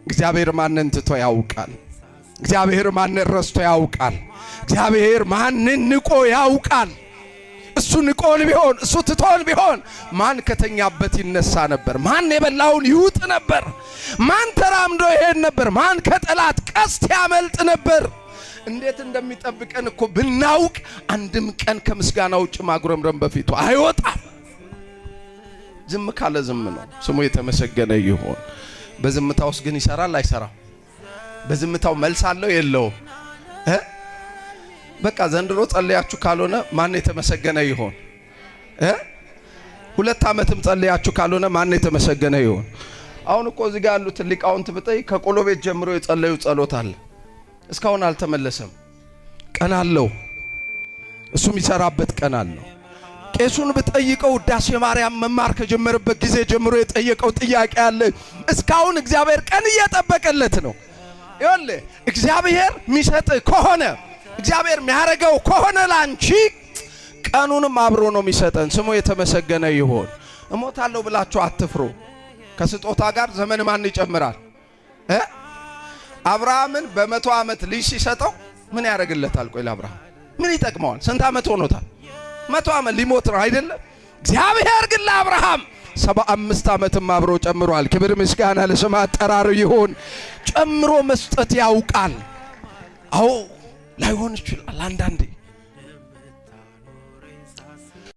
እግዚአብሔር ማንን ትቶ ያውቃል? እግዚአብሔር ማንን ረስቶ ያውቃል? እግዚአብሔር ማንን ንቆ ያውቃል? እሱ ንቆን ቢሆን እሱ ትቶን ቢሆን ማን ከተኛበት ይነሳ ነበር? ማን የበላውን ይውጥ ነበር? ማን ተራምዶ ይሄድ ነበር? ማን ከጠላት ቀስት ያመልጥ ነበር? እንዴት እንደሚጠብቀን እኮ ብናውቅ አንድም ቀን ከምስጋና ውጭ ማጉረምረም በፊቱ አይወጣም። ዝም ካለ ዝም ነው። ስሙ የተመሰገነ ይሁን። በዝምታው ውስጥ ግን ይሰራል አይሰራም? በዝምታው መልስ አለው የለውም? በቃ ዘንድሮ ጸልያችሁ ካልሆነ ማን የተመሰገነ ይሁን? 2 ዓመትም ጸልያችሁ ካልሆነ ማን የተመሰገነ ይሁን? አሁን እኮ እዚህ ጋር ያሉት ሊቃውንት ብጠይ ከቆሎ ቤት ጀምሮ የጸለዩ ጸሎት አለ፣ እስካሁን አልተመለሰም። ቀን አለው፣ እሱም ይሰራበት ቀን አለው። ቄሱን ብጠይቀው ውዳሴ ማርያም መማር ከጀመረበት ጊዜ ጀምሮ የጠየቀው ጥያቄ አለ፣ እስካሁን እግዚአብሔር ቀን እየጠበቀለት ነው። ይኸውልህ እግዚአብሔር የሚሰጥ ከሆነ እግዚአብሔር የሚያረጋው ከሆነ ላንቺ ቀኑንም አብሮ ነው የሚሰጠን። ስሙ የተመሰገነ ይሁን። እሞታለሁ ብላችሁ አትፍሩ። ከስጦታ ጋር ዘመን ማን ይጨምራል? አብርሃምን በ100 ዓመት ልጅ ሲሰጠው ምን ያደርግለታል? ቆይ ለአብርሃም ምን ይጠቅመዋል? ስንት ዓመት ሆኖታል? 100 ዓመት ሊሞት ነው አይደለ? እግዚአብሔር ግን ለአብርሃም 75 ዓመትም አብሮ ጨምሯል። ክብር ምስጋና ለስሙ አጠራሩ ይሁን። ጨምሮ መስጠት ያውቃል። አዎ ላይሆን ይችላል አንዳንዴ